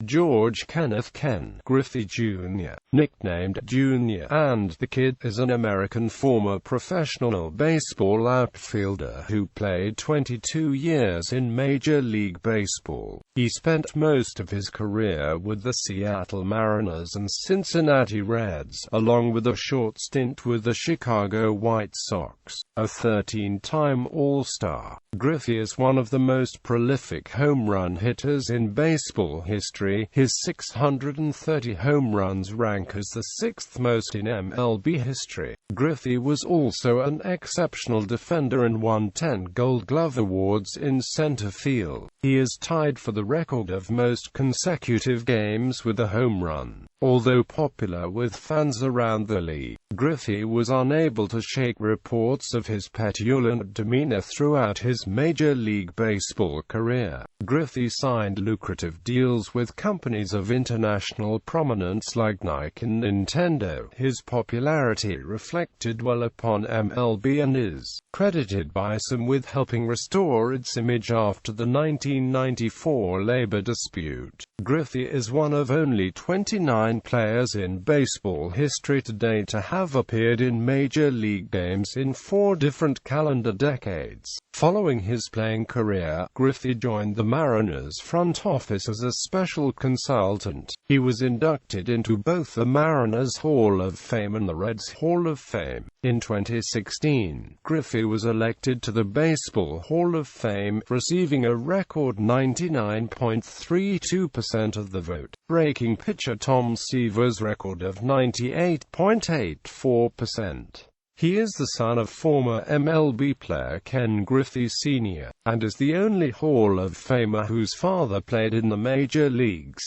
George Kenneth Ken Griffey Jr., nicknamed Junior and the Kid, is an American former professional baseball outfielder who played 22 years in Major League Baseball. He spent most of his career with the Seattle Mariners and Cincinnati Reds, along with a short stint with the Chicago White Sox. A 13-time All-Star, Griffey is one of the most prolific home run hitters in baseball history. His 630 home runs rank as the sixth most in MLB history. Griffey was also an exceptional defender and won 10 Gold Glove awards in center field. He is tied for the record of most consecutive games with a home run. Although popular with fans around the league, Griffey was unable to shake reports of his petulant demeanor throughout his Major League Baseball career. Griffey signed lucrative deals with companies of international prominence like Nike and Nintendo. His popularity reflected well upon MLB and is credited by some with helping restore its image after the 1994 labor dispute. Griffey is one of only 29 players in baseball history today to have appeared in Major League games in 4 different calendar decades. Following his playing career, Griffey joined the Mariners front office as a special consultant. He was inducted into both the Mariners Hall of Fame and the Reds Hall of Fame. In 2016, Griffey was elected to the Baseball Hall of Fame, receiving a record 99.32% of the vote, breaking pitcher Tom Seaver's record of 98.84%. He is the son of former MLB player Ken Griffey Sr., and is the only Hall of Famer whose father played in the major leagues.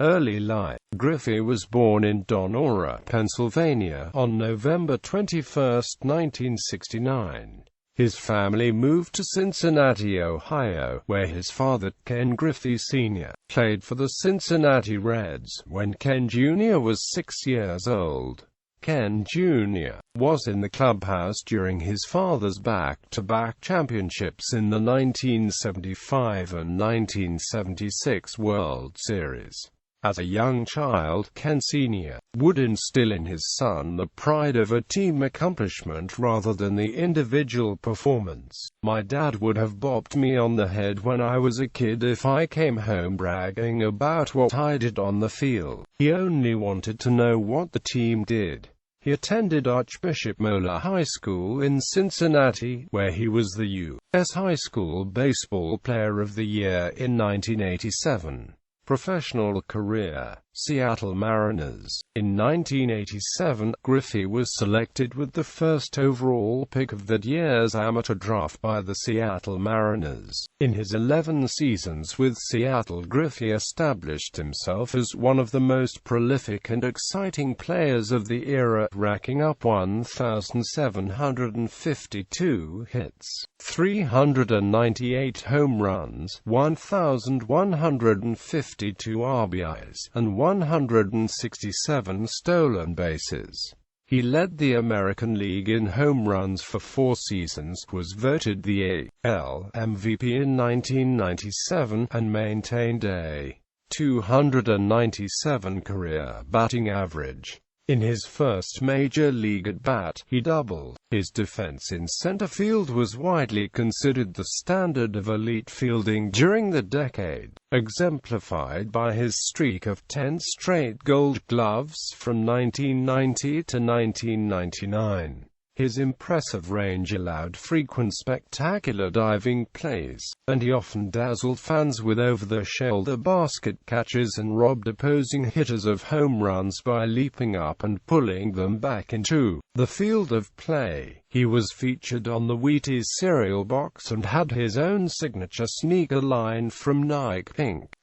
Early life. Griffey was born in Donora, Pennsylvania, on November 21, 1969. His family moved to Cincinnati, Ohio, where his father, Ken Griffey Sr., played for the Cincinnati Reds when Ken Jr. was 6 years old. Ken Jr. was in the clubhouse during his father's back-to-back championships in the 1975 and 1976 World Series. As a young child, Ken Sr. would instill in his son the pride of a team accomplishment rather than the individual performance. "My dad would have bopped me on the head when I was a kid if I came home bragging about what I did on the field. He only wanted to know what the team did." He attended Archbishop Moeller High School in Cincinnati, where he was the U.S. High School Baseball Player of the Year in 1987. Professional career. Seattle Mariners. In 1987, Griffey was selected with the first overall pick of that year's amateur draft by the Seattle Mariners. In his 11 seasons with Seattle, Griffey established himself as one of the most prolific and exciting players of the era, racking up 1,752 hits, 398 home runs, 1,152 RBIs, and 167 stolen bases. He led the American League in home runs for 4 seasons, was voted the AL MVP in 1997, and maintained a .297 career batting average. In his first major league at-bat, he doubled. His defense in center field was widely considered the standard of elite fielding during the decade, exemplified by his streak of 10 straight Gold Gloves from 1990 to 1999. His impressive range allowed frequent spectacular diving plays, and he often dazzled fans with over-the-shoulder basket catches and robbed opposing hitters of home runs by leaping up and pulling them back into the field of play. He was featured on the Wheaties cereal box and had his own signature sneaker line from Nike Pink.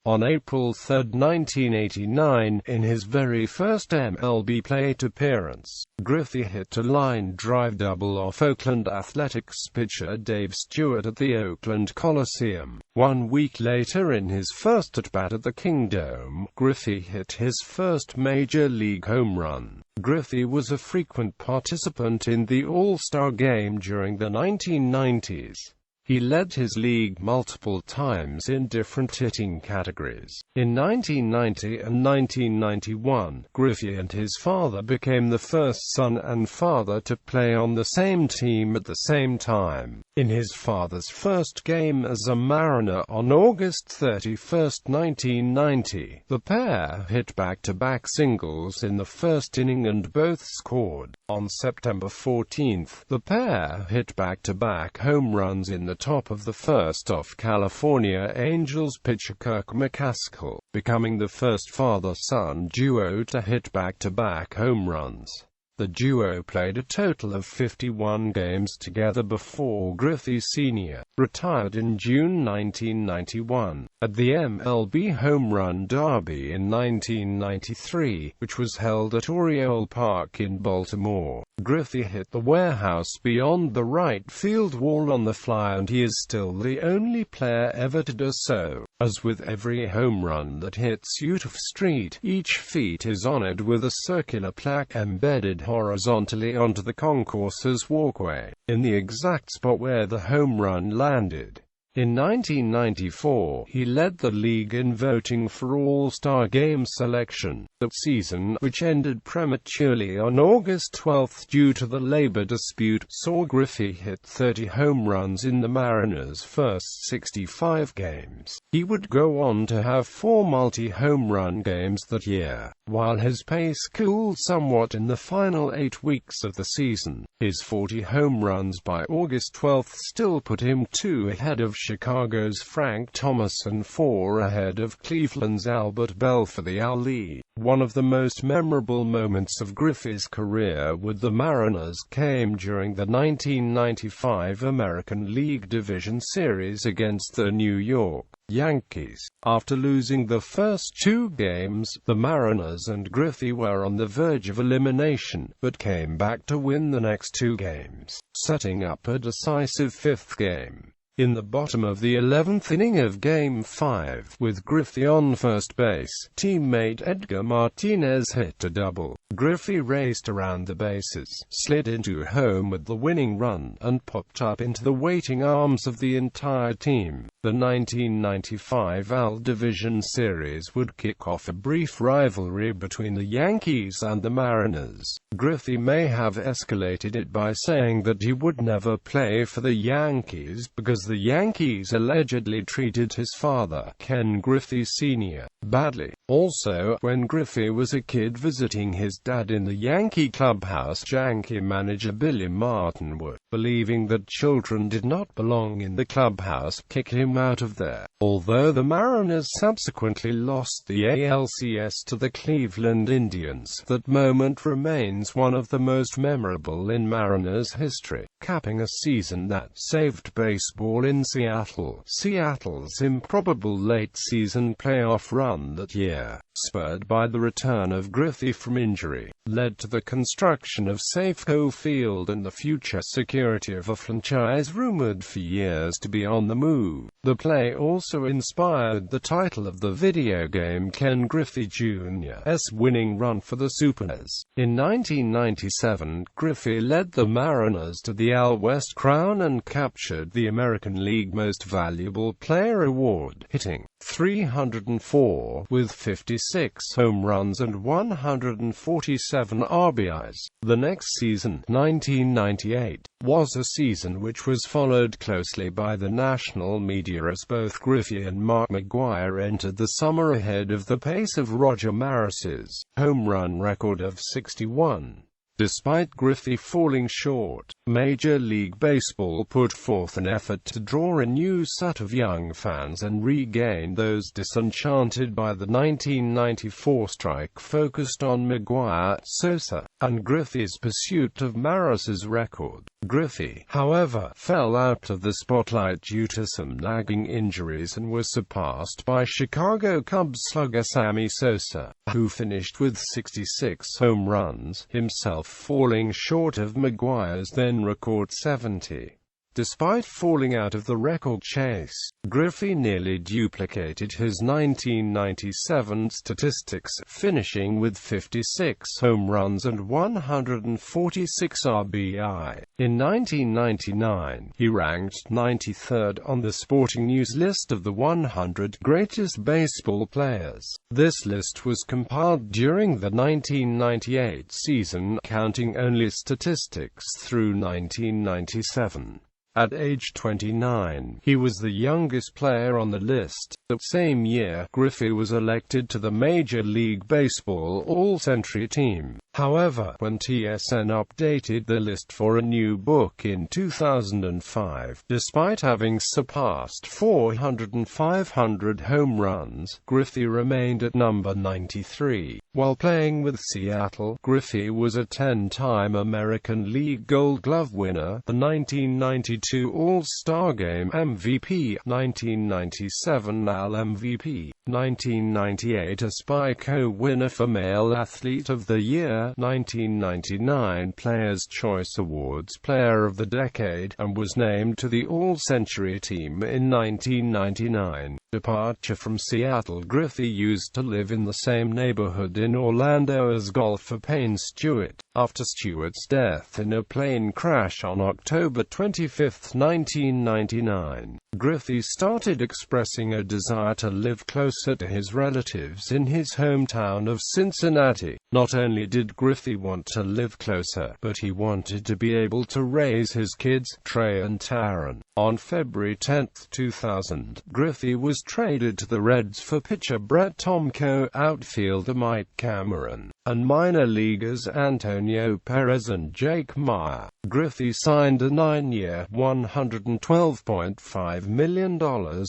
On April 3, 1989, in his very first MLB plate appearance, Griffey hit a line drive double off Oakland Athletics pitcher Dave Stewart at the Oakland Coliseum. 1 week later, in his first at-bat at the Kingdome, Griffey hit his first major league home run. Griffey was a frequent participant in the All-Star game during the 1990s. He led his league multiple times in different hitting categories. In 1990 and 1991, Griffey and his father became the first son and father to play on the same team at the same time. In his father's first game as a Mariner on August 31, 1990, the pair hit back-to-back singles in the first inning and both scored. On September 14, the pair hit back-to-back home runs in the top of the first off California Angels pitcher Kirk McCaskill, becoming the first father-son duo to hit back-to-back home runs. The duo played a total of 51 games together before Griffey Sr. retired in June 1991. At the MLB Home Run Derby in 1993, which was held at Oriole Park in Baltimore, Griffey hit the warehouse beyond the right field wall on the fly, and he is still the only player ever to do so. As with every home run that hits Utah Street, each feat is honored with a circular plaque embedded horizontally onto the concourse's walkway, in the exact spot where the home run landed. In 1994, he led the league in voting for All-Star Game selection. That season, which ended prematurely on August 12 due to the labor dispute, saw Griffey hit 30 home runs in the Mariners' first 65 games. He would go on to have 4 multi-home run games that year. While his pace cooled somewhat in the final 8 weeks of the season, his 40 home runs by August 12 still put him 2 ahead of Chicago's Frank Thomas and 4 ahead of Cleveland's Albert Bell for the AL lead. One of the most memorable moments of Griffey's career with the Mariners came during the 1995 American League Division Series against the New York Yankees. After losing the first 2 games, the Mariners and Griffey were on the verge of elimination, but came back to win the next 2 games, setting up a decisive 5th game. In the bottom of the 11th inning of Game 5, with Griffey on first base, teammate Edgar Martinez hit a double. Griffey raced around the bases, slid into home with the winning run, and popped up into the waiting arms of the entire team. The 1995 AL Division Series would kick off a brief rivalry between the Yankees and the Mariners. Griffey may have escalated it by saying that he would never play for the Yankees because the Yankees allegedly treated his father, Ken Griffey Sr., badly. Also, when Griffey was a kid visiting his dad in the Yankee clubhouse, Yankee manager Billy Martin would, believing that children did not belong in the clubhouse, kick him out of there. Although the Mariners subsequently lost the ALCS to the Cleveland Indians, that moment remains one of the most memorable in Mariners history, capping a season that saved baseball in Seattle. Seattle's improbable late-season playoff run that year, spurred by the return of Griffey from injury, led to the construction of Safeco Field and the future security of a franchise rumored for years to be on the move. The play also inspired the title of the video game Ken Griffey Jr.'s winning run for the Supers. In 1997, Griffey led the Mariners to the AL West crown and captured the American League Most Valuable Player award, hitting .304 with 56 home runs and 147 RBIs. The next season, 1998, was a season which was followed closely by the national media as both Griffey and Mark McGwire entered the summer ahead of the pace of Roger Maris's home run record of 61. Despite Griffey falling short, Major League Baseball put forth an effort to draw a new set of young fans and regain those disenchanted by the 1994 strike focused on McGwire, Sosa, and Griffey's pursuit of Maris's record. Griffey, however, fell out of the spotlight due to some nagging injuries and was surpassed by Chicago Cubs slugger Sammy Sosa, who finished with 66 home runs, himself falling short of McGwire's then record 70. Despite falling out of the record chase, Griffey nearly duplicated his 1997 statistics, finishing with 56 home runs and 146 RBI. In 1999, he ranked 93rd on the Sporting News list of the 100 greatest baseball players. This list was compiled during the 1998 season, counting only statistics through 1997. At age 29, he was the youngest player on the list. The same year, Griffey was elected to the Major League Baseball All-Century team. However, when TSN updated the list for a new book in 2005, despite having surpassed 400 and 500 home runs, Griffey remained at number 93. While playing with Seattle, Griffey was a 10-time American League Gold Glove winner, the 1992 All-Star Game MVP, 1997 AL MVP, 1998 ASPY co-winner for Male Athlete of the Year, 1999 Players' Choice Awards Player of the Decade, and was named to the All-Century team in 1999. Departure from Seattle. Griffey used to live in the same neighborhood in Orlando as golfer Payne Stewart. After Stewart's death in a plane crash on October 25, 1999, Griffey started expressing a desire to live closer to his relatives in his hometown of Cincinnati. Not only did Griffey want to live closer, but he wanted to be able to raise his kids, Trey and Taron. On February 10, 2000, Griffey was traded to the Reds for pitcher Brett Tomko, outfielder Mike Cameron, and minor leaguers Antonio Perez and Jake Meyer. Griffey signed a 9-year, $112.5 million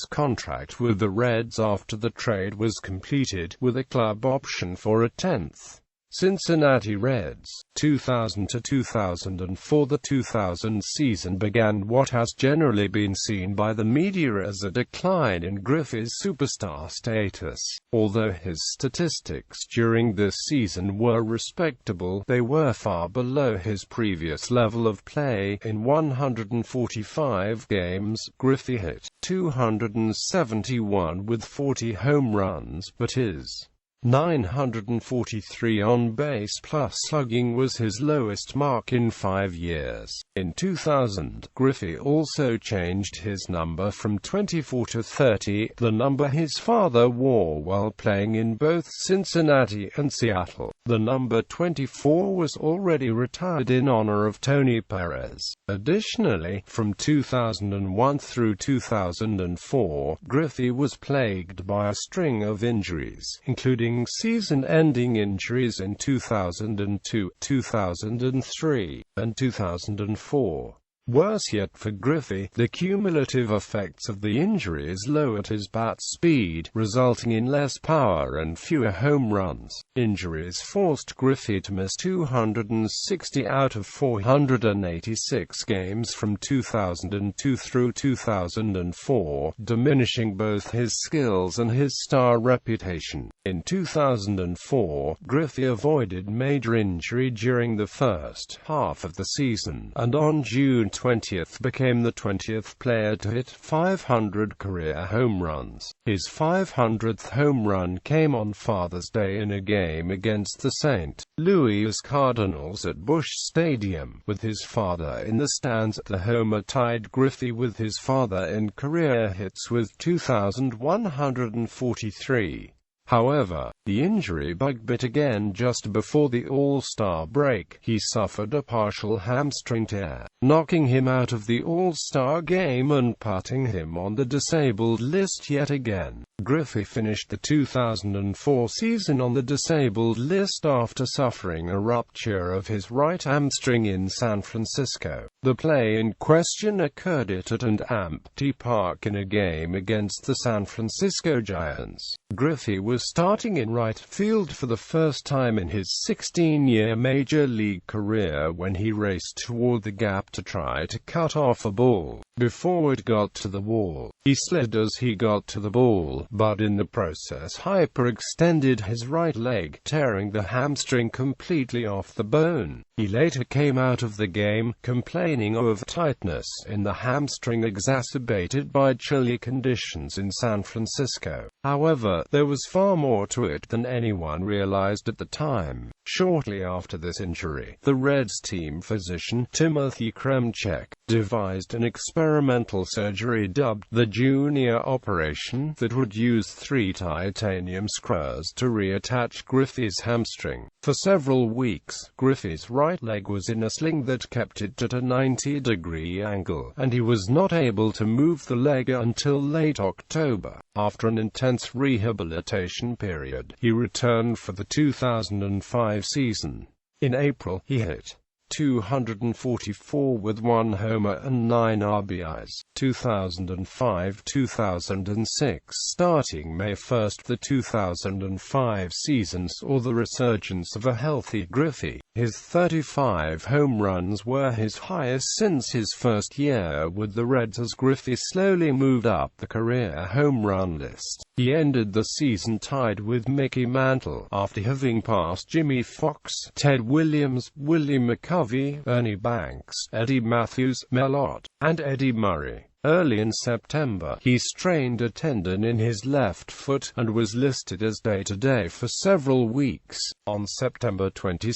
contract with the Reds after the trade was completed, with a club option for a 10th. Cincinnati Reds. 2000 to 2004. The 2000 season began what has generally been seen by the media as a decline in Griffey's superstar status. Although his statistics during this season were respectable, they were far below his previous level of play. In 145 games, Griffey hit .271 with 40 home runs, but his .943 on-base plus slugging was his lowest mark in 5 years. In 2000, Griffey also changed his number from 24 to 30, the number his father wore while playing in both Cincinnati and Seattle. The number 24 was already retired in honor of Tony Perez. Additionally, from 2001 through 2004, Griffey was plagued by a string of injuries, including season-ending injuries in 2002, 2003, and 2004. Worse yet for Griffey, the cumulative effects of the injuries lowered his bat speed, resulting in less power and fewer home runs. Injuries forced Griffey to miss 260 out of 486 games from 2002 through 2004, diminishing both his skills and his star reputation. In 2004, Griffey avoided major injury during the first half of the season, and on June 20th became the 20th player to hit 500 career home runs. His 500th home run came on Father's Day in a game against the St. Louis Cardinals at Busch Stadium. With his father in the stands, the homer tied Griffey with his father in career hits with 2,143. However, the injury bug bit again just before the All-Star break. He suffered a partial hamstring tear, knocking him out of the All-Star game and putting him on the disabled list yet again. Griffey finished the 2004 season on the disabled list after suffering a rupture of his right hamstring in San Francisco. The play in question occurred at Empty Park in a game against the San Francisco Giants. Griffey was starting in right field for the first time in his 16-year major league career when he raced toward the gap to try to cut off a ball. Before it got to the wall, he slid as he got to the ball, but in the process hyperextended his right leg, tearing the hamstring completely off the bone. He later came out of the game, complaining complaining of tightness in the hamstring exacerbated by chilly conditions in San Francisco. However, there was far more to it than anyone realized at the time. Shortly after this injury, the Reds team physician, Timothy Kremchek, devised an experimental surgery dubbed the Junior Operation that would use 3 titanium screws to reattach Griffey's hamstring. For several weeks, Griffey's right leg was in a sling that kept it at a 90-degree angle, and he was not able to move the leg until late October. After an intense rehabilitation period, he returned for the 2005 season. In April, he hit .244 with 1 homer and 9 RBIs. 2005-2006. Starting May 1, the 2005 season saw the resurgence of a healthy Griffey. His 35 home runs were his highest since his first year with the Reds as Griffey slowly moved up the career home run list. He ended the season tied with Mickey Mantle, after having passed Jimmy Fox, Ted Williams, Willie McCovey, Ernie Banks, Eddie Matthews, Mel Ott, and Eddie Murray. Early in September, he strained a tendon in his left foot, and was listed as day-to-day for several weeks. On September 22,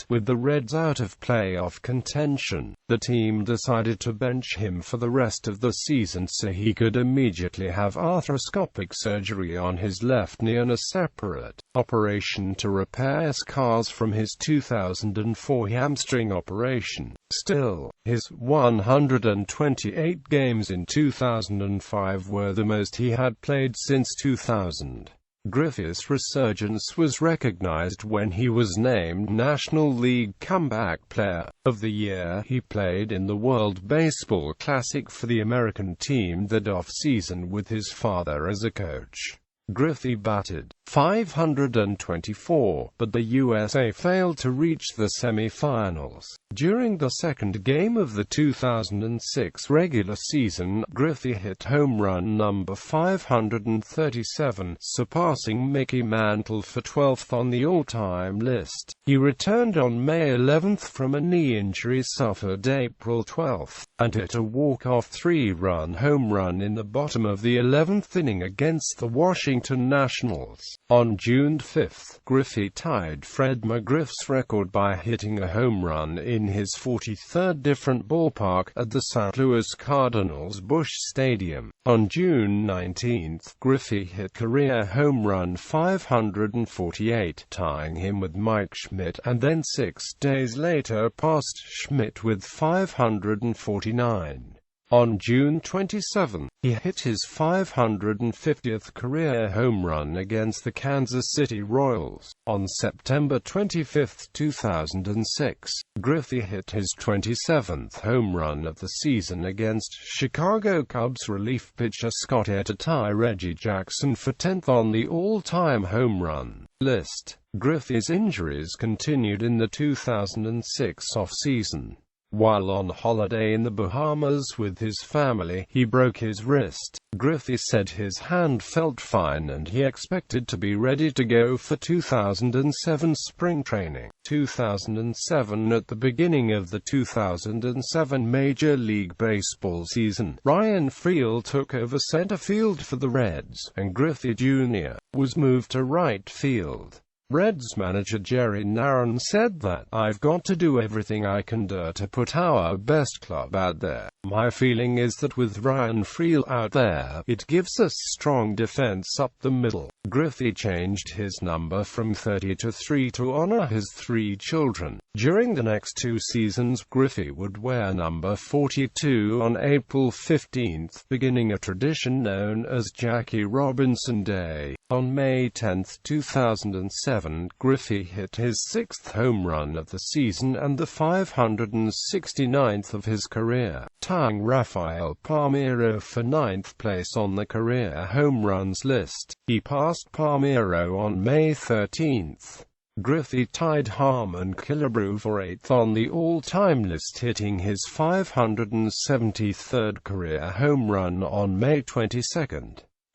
with the Reds out of playoff contention, the team decided to bench him for the rest of the season so he could immediately have arthroscopic surgery on his left knee and a separate operation to repair scars from his 2004 hamstring operation. Still, his 128 games in 2005 were the most he had played since 2000. Griffey's resurgence was recognized when he was named National League Comeback Player of the Year. He played in the World Baseball Classic for the American team that off-season with his father as a coach. Griffey batted .524, but the USA failed to reach the semi-finals. During the second game of the 2006 regular season, Griffey hit home run number 537, surpassing Mickey Mantle for 12th on the all-time list. He returned on May 11 from a knee injury suffered April 12, and hit a walk-off 3-run home run in the bottom of the 11th inning against the Washington Nationals. On June 5, Griffey tied Fred McGriff's record by hitting a home run in his 43rd different ballpark at the St. Louis Cardinals Busch Stadium. On June 19, Griffey hit career home run 548, tying him with Mike Schmidt, and then 6 days later passed Schmidt with 549. On June 27, he hit his 550th career home run against the Kansas City Royals. On September 25, 2006, Griffey hit his 27th home run of the season against Chicago Cubs relief pitcher Scott to tie Reggie Jackson for 10th on the all-time home run list. Griffey's injuries continued in the 2006 off-season. While on holiday in the Bahamas with his family, he broke his wrist. Griffey said his hand felt fine and he expected to be ready to go for 2007 spring training. 2007. At the beginning of the 2007 Major League Baseball season, Ryan Freel took over center field for the Reds, and Griffey Jr. was moved to right field. Reds manager Jerry Narron said that, "I've got to do everything I can do to put our best club out there. My feeling is that with Ryan Freel out there, it gives us strong defense up the middle." Griffey changed his number from 30 to 3 to honor his 3 children. During the next 2 seasons, Griffey would wear number 42 on April 15, beginning a tradition known as Jackie Robinson Day. On May 10, 2007, Griffey hit his 6th home run of the season and the 569th of his career, tying Rafael Palmeiro for 9th place on the career home runs list. He passed Palmeiro on May 13. Griffey tied Harmon Killebrew for 8th on the all-time list, hitting his 573rd career home run on May 22.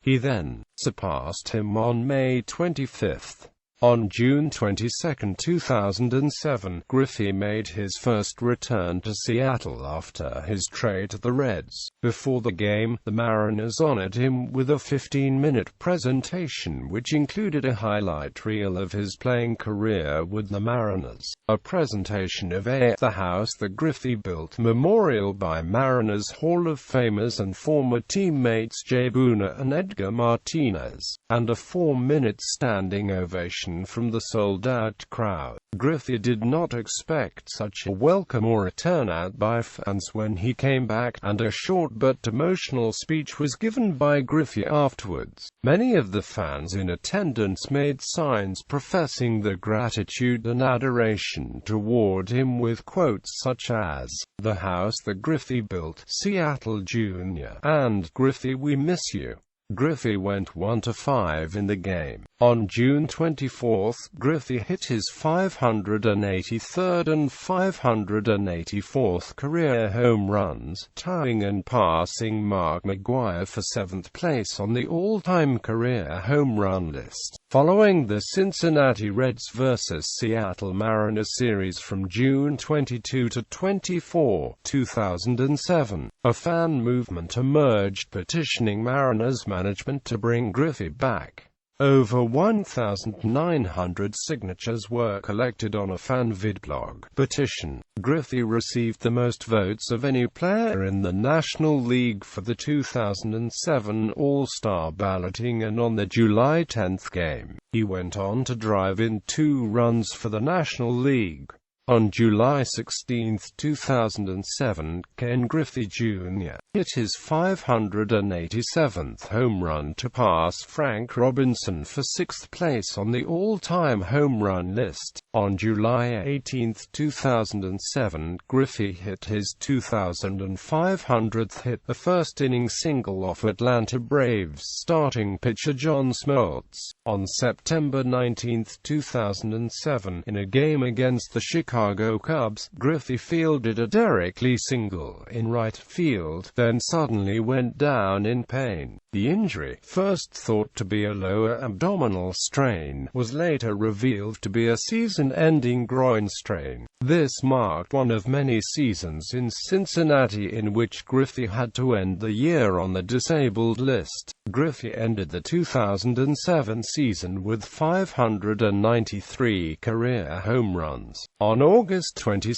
He then surpassed him on May 25. On June 22, 2007, Griffey made his first return to Seattle after his trade to the Reds. Before the game, the Mariners honored him with a 15-minute presentation which included a highlight reel of his playing career with the Mariners, a presentation of A, the house that Griffey built, memorial by Mariners Hall of Famers and former teammates Jay Buhner and Edgar Martinez, and a 4-minute standing ovation from the sold-out crowd. Griffey did not expect such a welcome or a turnout by fans when he came back, and a short but emotional speech was given by Griffey afterwards. Many of the fans in attendance made signs professing their gratitude and adoration toward him with quotes such as, "The house that Griffey built, Seattle Jr." and "Griffey, we miss you." Griffey went 1-5 in the game. On June 24, Griffey hit his 583rd and 584th career home runs, tying and passing Mark McGwire for 7th place on the all-time career home run list. Following the Cincinnati Reds vs. Seattle Mariners series from June 22 to 24, 2007, a fan movement emerged petitioning Mariners management to bring Griffey back. Over 1,900 signatures were collected on a fan vidblog petition. Griffey received the most votes of any player in the National League for the 2007 All-Star balloting, and on the July 10 game, he went on to drive in 2 runs for the National League. On July 16, 2007, Ken Griffey Jr. hit his 587th home run to pass Frank Robinson for 6th place on the all-time home run list. On July 18, 2007, Griffey hit his 2,500th hit, a first-inning single off Atlanta Braves starting pitcher John Smoltz. On September 19, 2007, in a game against the Chicago Cubs, Griffey fielded a Derek Lee single in right field, then suddenly went down in pain. The injury, first thought to be a lower abdominal strain, was later revealed to be a season-ending groin strain. This marked one of many seasons in Cincinnati in which Griffey had to end the year on the disabled list. Griffey ended the 2007 season with 593 career home runs. On August 22,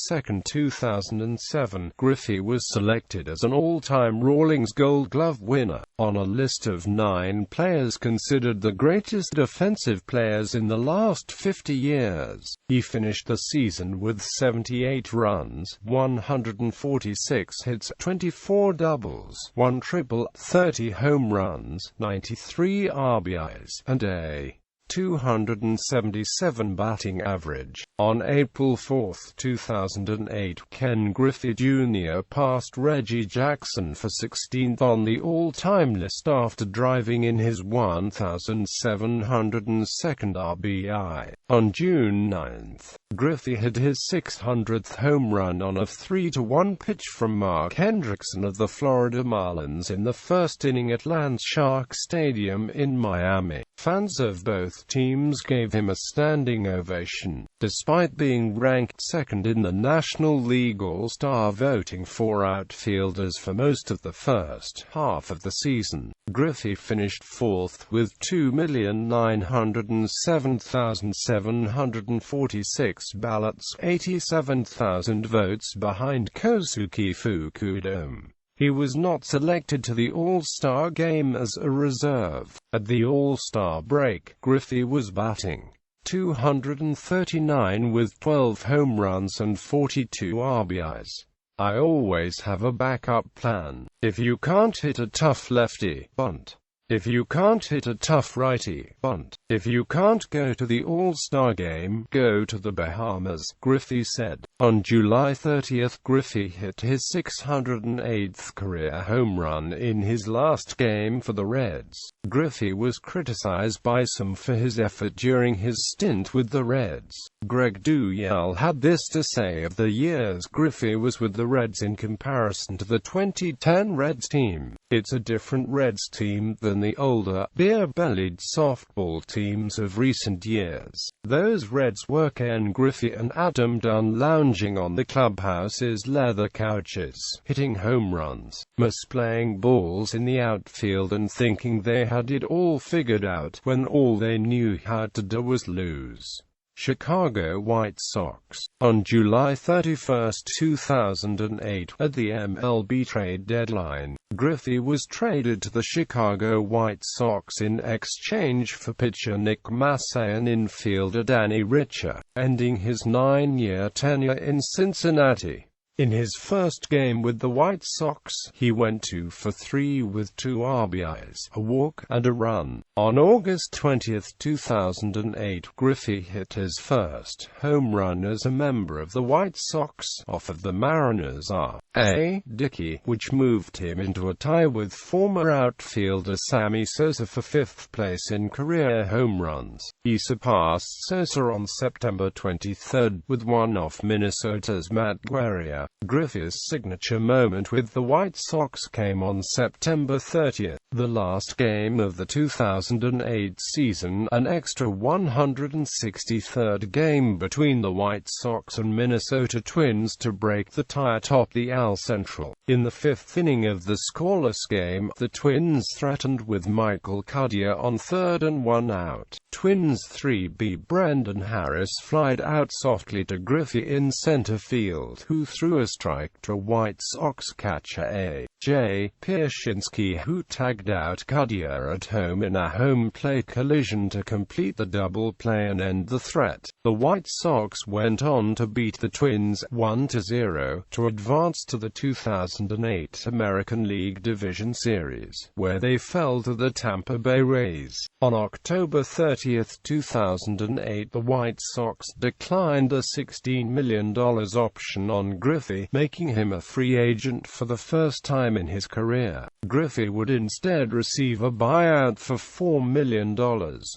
2007, Griffey was selected as an all-time Rawlings Gold Glove winner, on a list of 9 players considered the greatest defensive players in the last 50 years. He finished the season with 78 runs, 146 hits, 24 doubles, 1 triple, 30 home runs, 93 RBIs, and a .277 batting average. On April 4, 2008, Ken Griffey Jr. passed Reggie Jackson for 16th on the all-time list after driving in his 1,702nd RBI. On June 9, Griffey hit his 600th home run on a 3-1 pitch from Mark Hendrickson of the Florida Marlins in the first inning at Landshark Stadium in Miami. Fans of both teams gave him a standing ovation. Despite being ranked second in the National League All-Star voting for outfielders for most of the first half of the season, Griffey finished fourth with 2,907,746 ballots, 87,000 votes behind Kosuke Fukudome. He was not selected to the All-Star game as a reserve. At the All-Star break, Griffey was batting .239 with 12 home runs and 42 RBIs. "I always have a backup plan. If you can't hit a tough lefty, bunt. If you can't hit a tough righty, bunt. If you can't go to the All-Star game, go to the Bahamas," Griffey said. On July 30, Griffey hit his 608th career home run in his last game for the Reds. Griffey was criticized by some for his effort during his stint with the Reds. Greg Duyell had this to say of the years Griffey was with the Reds in comparison to the 2010 Reds team: "It's a different Reds team than than the older, beer-bellied softball teams of recent years. Those Reds were Ken Griffey and Adam Dunn lounging on the clubhouse's leather couches, hitting home runs, misplaying balls in the outfield and thinking they had it all figured out when all they knew how to do was lose. Chicago White Sox. On July 31, 2008, at the MLB trade deadline, Griffey was traded to the Chicago White Sox in exchange for pitcher Nick Massey and infielder Danny Richer, ending his 9-year tenure in Cincinnati. In his first game with the White Sox, he went 2 for 3 with 2 RBIs, a walk, and a run. On August 20, 2008, Griffey hit his first home run as a member of the White Sox, off of the Mariners'-A Dickey, which moved him into a tie with former outfielder Sammy Sosa for 5th place in career home runs. He surpassed Sosa on September 23, with one off Minnesota's Matt Guerrier. Griffey's signature moment with the White Sox came on September 30, the last game of the 2008 season, an extra 163rd game between the White Sox and Minnesota Twins to break the tie atop the AL Central. In the 5th inning of the scoreless game, the Twins threatened with Michael Cuddyer on 3rd and 1 out. Twins 3B Brendan Harris flied out softly to Griffey in center field, who threw a strike to White Sox catcher A.J. Pierzynski, who tagged out Cuddyer at home in a home plate collision to complete the double play and end the threat. The White Sox went on to beat the Twins 1-0 to advance to the 2008 American League Division Series, where they fell to the Tampa Bay Rays. On October 30, 2008, the White Sox declined a $16 million option on Griffey, making him a free agent for the first time in his career. Griffey would instead receive a buyout for $4 million,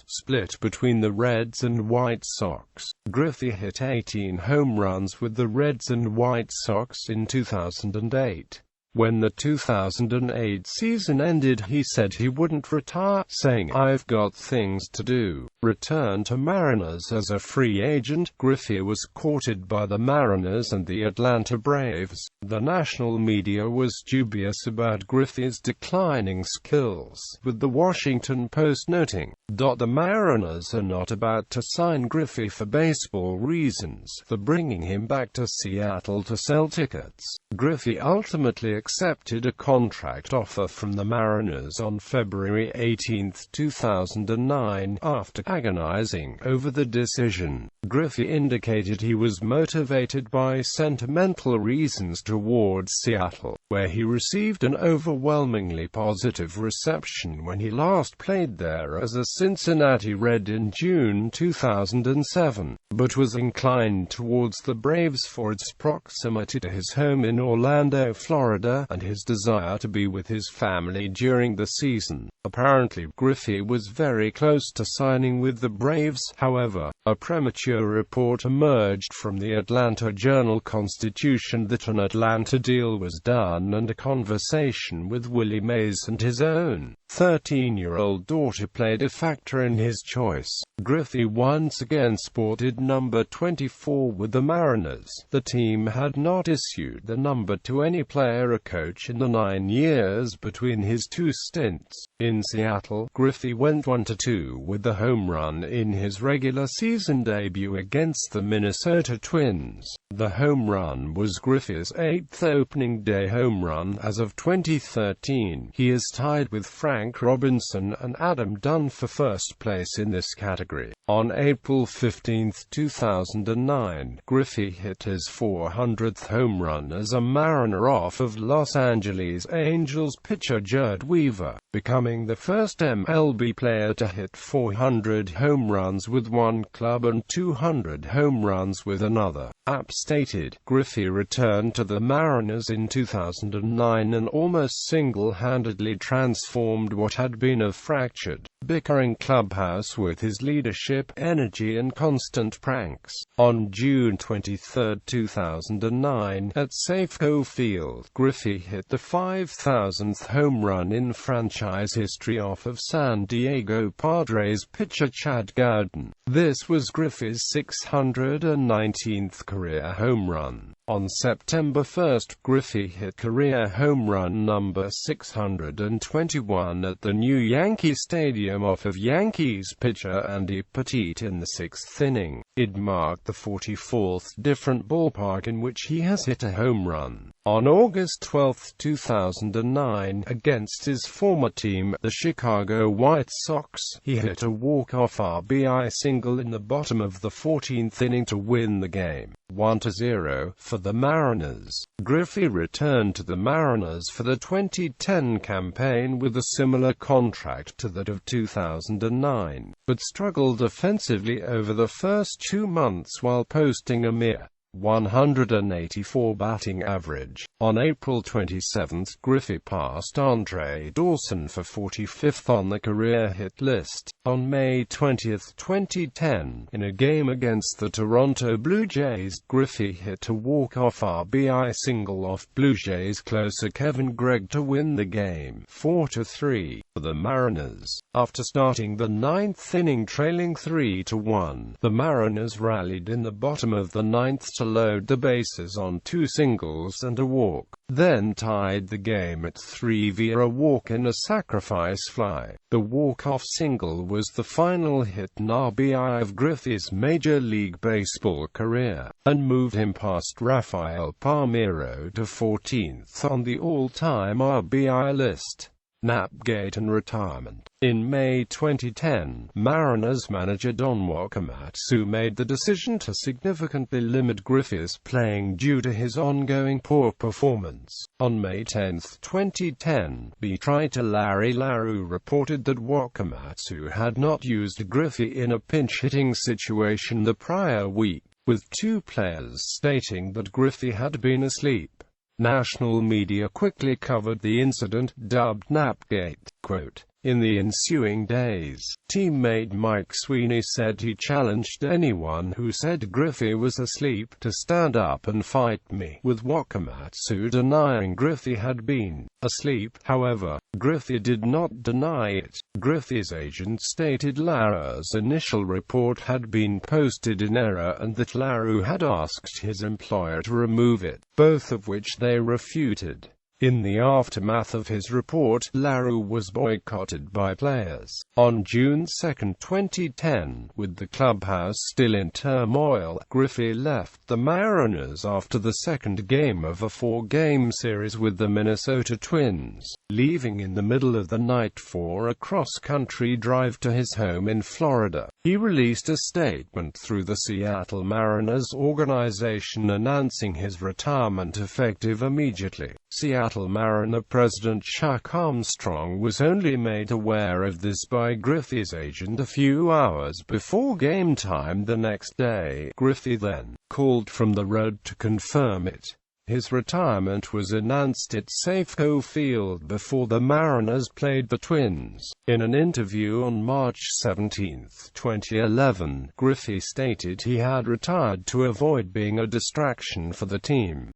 split between the Reds and White Sox. Griffey hit 18 home runs with the Reds and White Sox in 2008. When the 2008 season ended, he said he wouldn't retire, saying, "I've got things to do." Returned to Mariners as a free agent, Griffey was courted by the Mariners and the Atlanta Braves. The national media was dubious about Griffey's declining skills, with the Washington Post noting, "The Mariners are not about to sign Griffey for baseball reasons. They're bringing him back to Seattle to sell tickets." Griffey ultimately accepted a contract offer from the Mariners on February 18, 2009, after agonizing over the decision. Griffey indicated he was motivated by sentimental reasons towards Seattle, where he received an overwhelmingly positive reception when he last played there as a Cincinnati Red in June 2007, but was inclined towards the Braves for its proximity to his home in Orlando, Florida, and his desire to be with his family during the season. Apparently, Griffey was very close to signing with the Braves. However, a premature report emerged from the Atlanta Journal-Constitution that an Atlanta deal was done, and a conversation with Willie Mays and his own 13-year-old daughter played a factor in his choice. Griffey once again sported number 24 with the Mariners. The team had not issued the number to any player or coach in the 9 years between his two stints. In Seattle, Griffey went 1-2 with the home run in his regular season debut against the Minnesota Twins. The home run was Griffey's 8th opening day home run as of 2013. He is tied with Frank Robinson and Adam Dunn for first place in this category. On April 15, 2009, Griffey hit his 400th home run as a Mariner off of Los Angeles Angels pitcher Jerd Weaver, becoming the first MLB player to hit 400 home runs with one club and 200 home runs with another. App stated, Griffey returned to the Mariners in 2009 and almost single-handedly transformed what had been a fractured, bickering clubhouse with his leadership, energy and constant pranks. On June 23, 2009, at Safeco Field, Griffey hit the 5,000th home run in franchise history off of San Diego Padres pitcher Chad Gaudin. This was Griffey's 619th career home run. On September 1, Griffey hit career home run number 621 at the new Yankee Stadium off of Yankees pitcher Andy Pettitte in the 6th inning. It marked the 44th different ballpark in which he has hit a home run. On August 12, 2009, against his former team, the Chicago White Sox, he hit a walk-off RBI single in the bottom of the 14th inning to win the game, 1-0, for the Mariners. Griffey returned to the Mariners for the 2010 campaign with a similar contract to that of 2009, but struggled offensively over the first 2 months while posting a mere 184 batting average. On April 27, Griffey passed Andre Dawson for 45th on the career hit list. On May 20, 2010, in a game against the Toronto Blue Jays, Griffey hit a walk-off RBI single off Blue Jays closer Kevin Gregg to win the game, 4-3, for the Mariners. After starting the 9th inning trailing 3-1, the Mariners rallied in the bottom of the 9th to load the bases on 2 singles and a walk, then tied the game at 3 via a walk and a sacrifice fly. The walk-off single was the final hit and RBI of Griffey's Major League Baseball career, and moved him past Rafael Palmeiro to 14th on the all-time RBI list. Napgate and retirement. In May 2010, Mariners manager Don Wakamatsu made the decision to significantly limit Griffey's playing due to his ongoing poor performance. On May 10, 2010, writer Larry Larue reported that Wakamatsu had not used Griffey in a pinch-hitting situation the prior week, with 2 players stating that Griffey had been asleep. National media quickly covered the incident, dubbed Napgate. Quote, "In the ensuing days, teammate Mike Sweeney said he challenged anyone who said Griffey was asleep to stand up and fight me, with Wakamatsu denying Griffey had been asleep. However, Griffey did not deny it." Griffey's agent stated Larue's initial report had been posted in error and that Larue had asked his employer to remove it, both of which they refuted. In the aftermath of his report, Larue was boycotted by players. On June 2, 2010, with the clubhouse still in turmoil, Griffey left the Mariners after the second game of a 4-game series with the Minnesota Twins, leaving in the middle of the night for a cross-country drive to his home in Florida. He released a statement through the Seattle Mariners organization announcing his retirement effective immediately. Seattle Mariner president Chuck Armstrong was only made aware of this by Griffey's agent a few hours before game time the next day. Griffey then called from the road to confirm it. His retirement was announced at Safeco Field before the Mariners played the Twins. In an interview on March 17, 2011, Griffey stated he had retired to avoid being a distraction for the team.